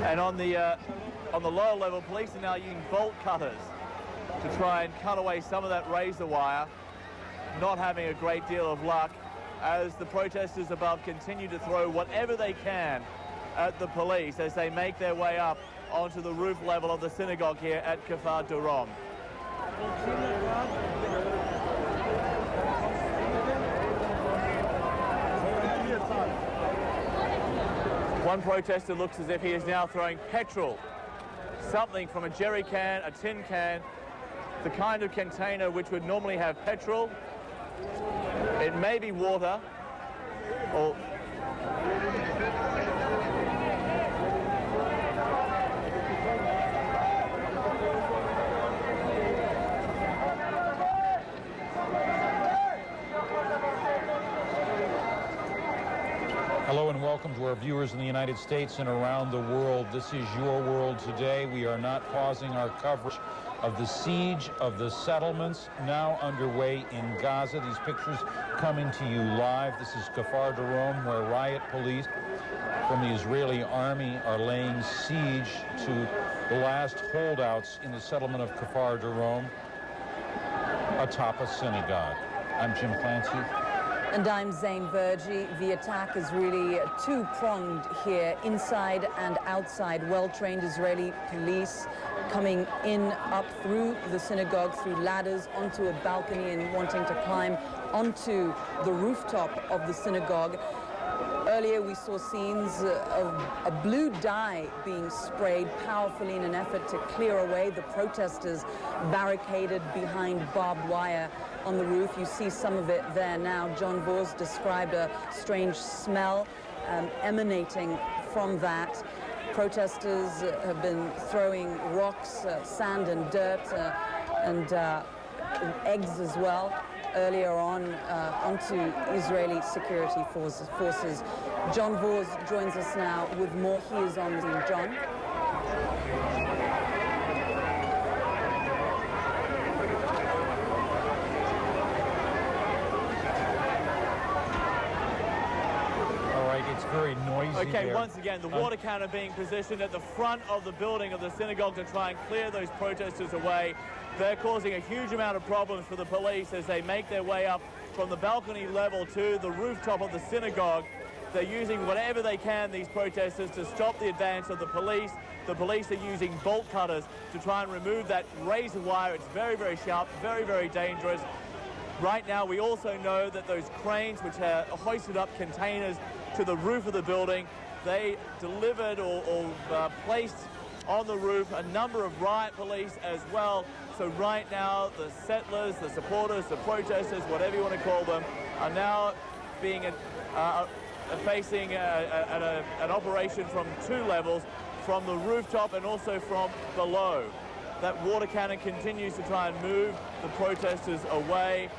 And on the lower level, police are now using bolt cutters to try and cut away some of that razor wire, not having a great deal of luck, as the protesters above continue to throw whatever they can at the police as they make their way up onto the roof level of the synagogue here at Kfar Darom. One protester looks as if he is now throwing petrol, something from a jerry can, a tin can, the kind of container which would normally have petrol. It may be water, or hello and welcome to our viewers in the United States and around the world. This is Your World Today. We are not pausing our coverage of the siege of the settlements now underway in Gaza. These pictures coming to you live. This is Kfar Darom, where riot police from the Israeli army are laying siege to the last holdouts in the settlement of Kfar Darom atop a synagogue. I'm Jim Clancy. And I'm Zain Verji. The attack is really two-pronged here, inside and outside. Well-trained Israeli police coming in up through the synagogue, through ladders, onto a balcony and wanting to climb onto the rooftop of the synagogue. Earlier we saw scenes of a blue dye being sprayed powerfully in an effort to clear away the protesters barricaded behind barbed wire on the roof. You see some of it there now. John Vos described a strange smell emanating from that. Protesters have been throwing rocks, sand and dirt, and eggs as well earlier on onto Israeli security forces. John Vos joins us now with more. He is on scene. John? It's very noisy. Okay, there. Once again, the water cannon being positioned at the front of the building of the synagogue to try and clear those protesters away. They're causing a huge amount of problems for the police as they make their way up from the balcony level to the rooftop of the synagogue. They're using whatever they can, these protesters, to stop the advance of the police. The police are using bolt cutters to try and remove that razor wire. It's very, very sharp, very, very dangerous. Right now, we also know that those cranes, which have hoisted up containers to the roof of the building, they delivered or placed on the roof a number of riot police as well. So right now, the settlers, the supporters, the protesters, whatever you want to call them, are now being facing an operation from two levels, from the rooftop and also from below. That water cannon continues to try and move the protesters away.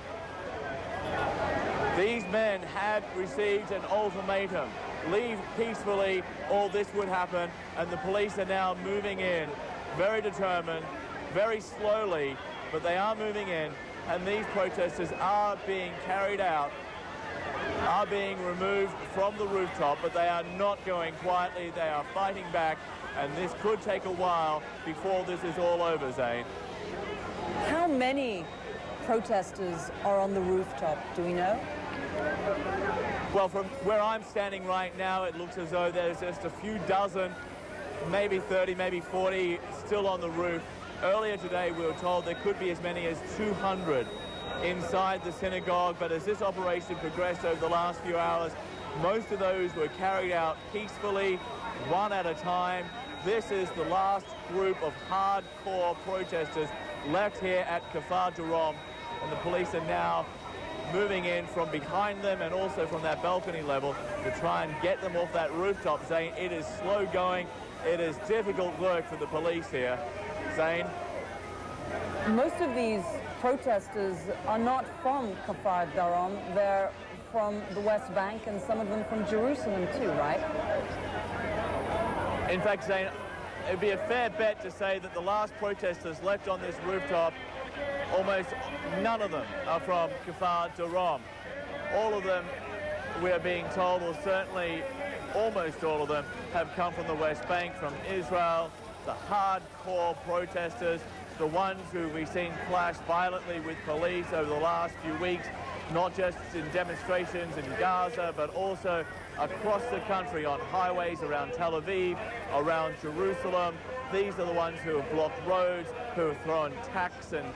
These men had received an ultimatum: leave peacefully or this would happen, and the police are now moving in, very determined, very slowly, but they are moving in, and these protesters are being carried out, are being removed from the rooftop, but they are not going quietly. They are fighting back, and this could take a while before this is all over, Zain. How many protesters are on the rooftop, do we know? Well, from where I'm standing right now, it looks as though there's just a few dozen, maybe 30, maybe 40 still on the roof. Earlier today, we were told there could be as many as 200 inside the synagogue, but as this operation progressed over the last few hours, most of those were carried out peacefully, one at a time. This is the last group of hardcore protesters left here at Kfar Darom, and the police are now moving in from behind them and also from that balcony level to try and get them off that rooftop. Zain, it is slow going. It is difficult work for the police here. Zain? Most of these protesters are not from Kfar Darom. They're from the West Bank, and some of them from Jerusalem too, right? In fact, Zain, it would be a fair bet to say that the last protesters left on this rooftop, almost none of them are from Kfar Darom. All of them we are being told, or certainly almost all of them, have come from the West Bank, from Israel, the hardcore protesters, the ones who we've seen clash violently with police over the last few weeks, not just in demonstrations in Gaza, but also across the country on highways around Tel Aviv, around Jerusalem. These are the ones who have blocked roads, who have thrown tacks and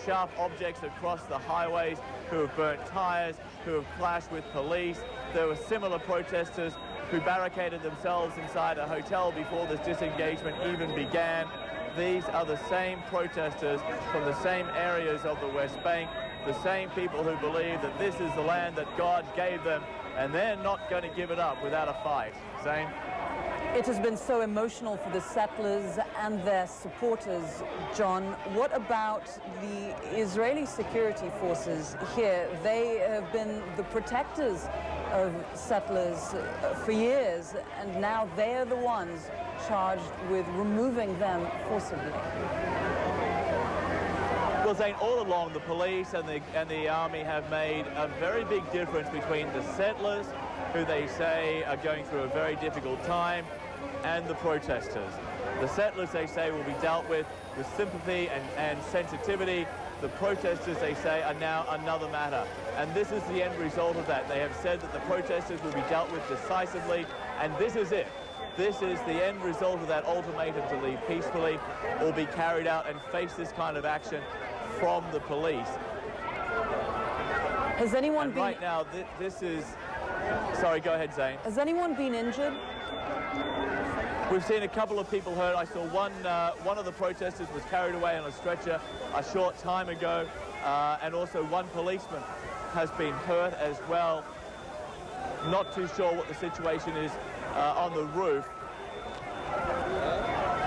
sharp objects across the highways, who have burnt tires, who have clashed with police. There were similar protesters who barricaded themselves inside a hotel before this disengagement even began. These are the same protesters from the same areas of the West Bank, the same people who believe that this is the land that God gave them, and they're not going to give it up without a fight. Zane? It has been so emotional for the settlers and their supporters, John. What about the Israeli security forces here? They have been the protectors of settlers for years, and now they are the ones charged with removing them forcibly. Well, Zane, all along the police and the army have made a very big difference between the settlers, who they say are going through a very difficult time, and the protesters. The settlers, they say, will be dealt with sympathy and sensitivity. The protesters, they say, are now another matter. And this is the end result of that. They have said that the protesters will be dealt with decisively, and this is it. This is the end result of that ultimatum to leave peacefully or be carried out and face this kind of action from the police. Has anyone been... Right now, this is... Sorry, go ahead, Zane. Has anyone been injured? We've seen a couple of people hurt. I saw one of the protesters was carried away on a stretcher a short time ago, and also one policeman has been hurt as well. Not too sure what the situation is on the roof.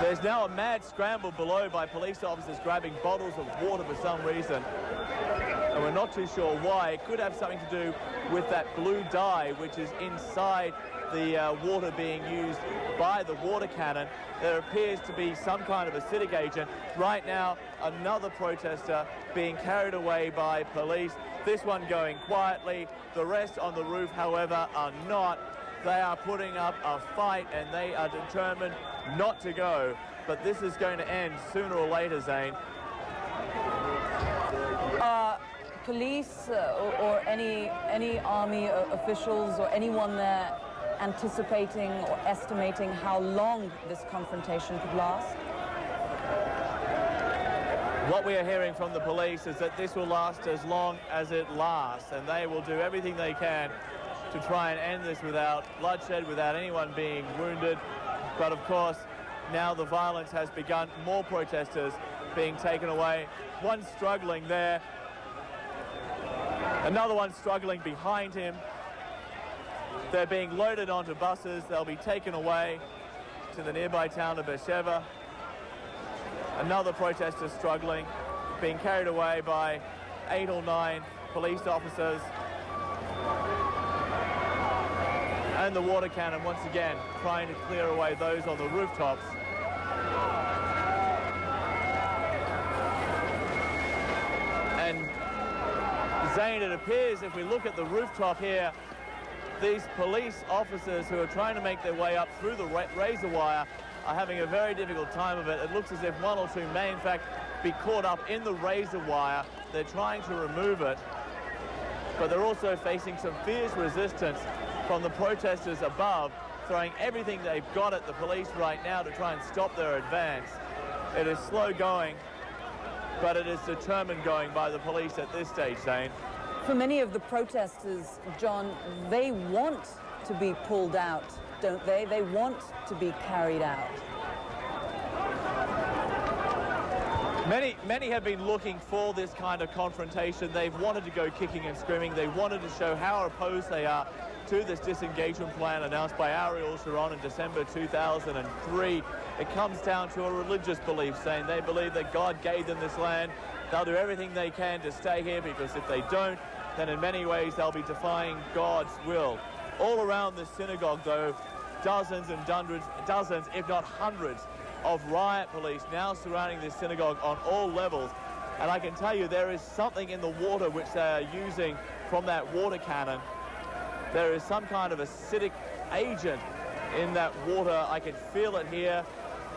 There's now a mad scramble below by police officers grabbing bottles of water for some reason, and we're not too sure why. It could have something to do with that blue dye which is inside the water being used by the water cannon. There appears to be some kind of acidic agent. Right now, another protester being carried away by police. This one going quietly. The rest on the roof, however, are not. They are putting up a fight, and they are determined not to go. But this is going to end sooner or later, Zane. Police or any army officials or anyone there anticipating or estimating how long this confrontation could last? What we are hearing from the police is that this will last as long as it lasts, and they will do everything they can to try and end this without bloodshed, without anyone being wounded. But of course, now the violence has begun. More protesters being taken away. One struggling there. Another one struggling behind him. They're being loaded onto buses. They'll be taken away to the nearby town of Beersheba. Another protester struggling, being carried away by 8 or 9 police officers. And the water cannon, once again, trying to clear away those on the rooftops. And Zane, it appears, if we look at the rooftop here, these police officers who are trying to make their way up through the razor wire are having a very difficult time of it. It looks as if 1 or 2 may, in fact, be caught up in the razor wire. They're trying to remove it, but they're also facing some fierce resistance from the protesters above, throwing everything they've got at the police right now to try and stop their advance. It is slow going, but it is determined going by the police at this stage, Zane. For many of the protesters, John, they want to be pulled out, don't they? They want to be carried out. Many have been looking for this kind of confrontation. They've wanted to go kicking and screaming. They wanted to show how opposed they are to this disengagement plan announced by Ariel Sharon in December 2003. It comes down to a religious belief, saying they believe that God gave them this land. They'll do everything they can to stay here, because if they don't, then in many ways they'll be defying God's will. All around this synagogue, though, dozens, if not hundreds, of riot police now surrounding this synagogue on all levels. And I can tell you there is something in the water which they are using from that water cannon there is some kind of acidic agent in that water. I can feel it here.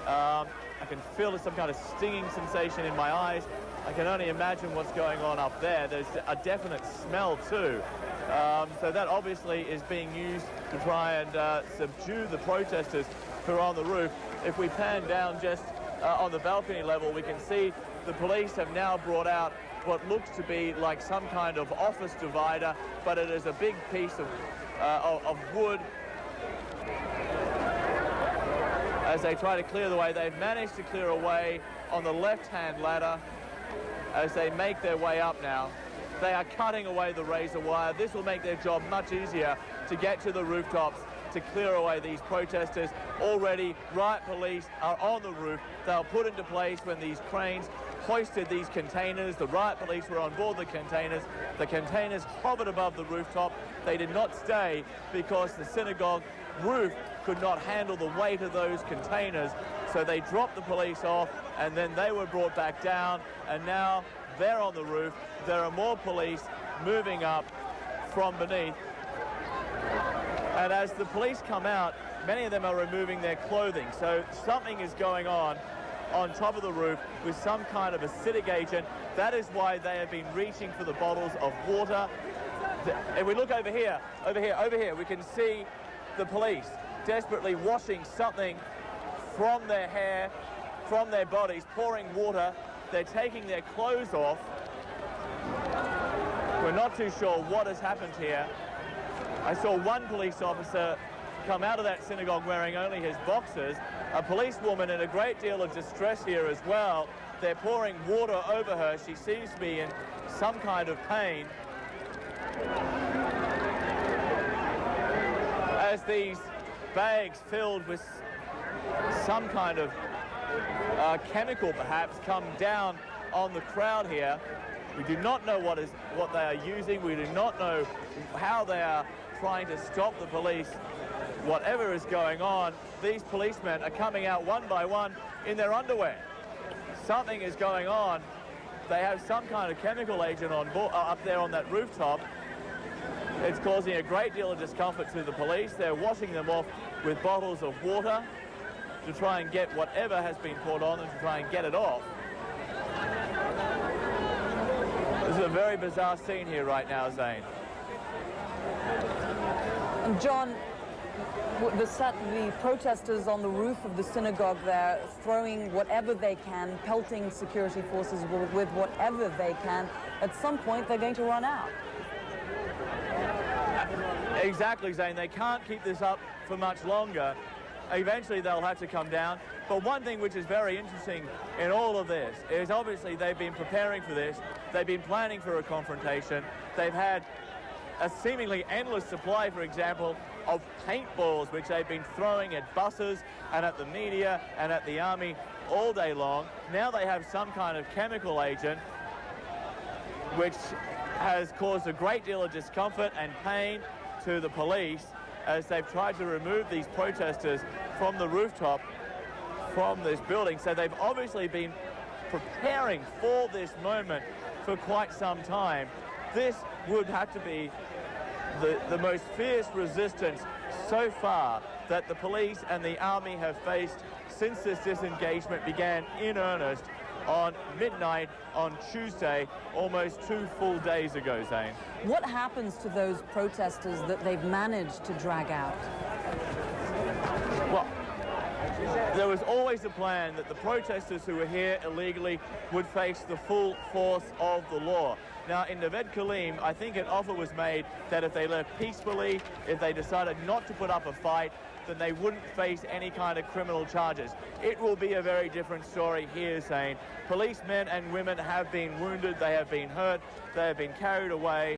I can feel some kind of stinging sensation in my eyes. I can only imagine what's going on up there. There's a definite smell too. So that obviously is being used to try and subdue the protesters who are on the roof. If we pan down just on the balcony level, we can see the police have now brought out what looks to be like some kind of office divider, but it is a big piece of wood. As they try to clear the way, they've managed to clear away on the left-hand ladder as they make their way up now. They are cutting away the razor wire. This will make their job much easier to get to the rooftops to clear away these protesters. Already, riot police are on the roof. They'll put into place when these cranes hoisted these containers. The riot police were on board the containers. The containers hovered above the rooftop. They did not stay because the synagogue roof could not handle the weight of those containers. So they dropped the police off, and then they were brought back down, and now they're on the roof. There are more police moving up from beneath. And as the police come out, many of them are removing their clothing. So something is going on top of the roof with some kind of acidic agent. That is why they have been reaching for the bottles of water. If we look over here, we can see the police desperately washing something from their hair, from their bodies, pouring water. They're taking their clothes off. We're not too sure what has happened here. I saw one police officer come out of that synagogue wearing only his boxers. A policewoman in a great deal of distress here as well. They're pouring water over her. She seems to be in some kind of pain. As these bags filled with some kind of chemical perhaps come down on the crowd here. We do not know what they are using. We do not know how they are trying to stop the police. Whatever is going on, these policemen are coming out one by one in their underwear. Something is going on. They have some kind of chemical agent on board, up there on that rooftop. It's causing a great deal of discomfort to the police. They're washing them off with bottles of water to try and get whatever has been poured on them, to try and get it off. This is a very bizarre scene here right now, Zane. And John, the protesters on the roof of the synagogue there, throwing whatever they can, pelting security forces with whatever they can. At some point, they're going to run out. Exactly, Zane. They can't keep this up for much longer. Eventually, they'll have to come down. But one thing which is very interesting in all of this is obviously they've been preparing for this. They've been planning for a confrontation. They've had a seemingly endless supply, for example, of paintballs, which they've been throwing at buses and at the media and at the army all day long. Now they have some kind of chemical agent which has caused a great deal of discomfort and pain to the police as they've tried to remove these protesters from the rooftop from this building. So they've obviously been preparing for this moment for quite some time. This would have to be the most fierce resistance so far that the police and the army have faced since this disengagement began in earnest on midnight on Tuesday, almost 2 full days ago, Zane. What happens to those protesters that they've managed to drag out? Well, there was always a plan that the protesters who were here illegally would face the full force of the law. Now, in Neved Kalim, I think an offer was made that if they left peacefully, if they decided not to put up a fight, then they wouldn't face any kind of criminal charges. It will be a very different story here, Zane. Policemen and women have been wounded, they have been hurt, they have been carried away.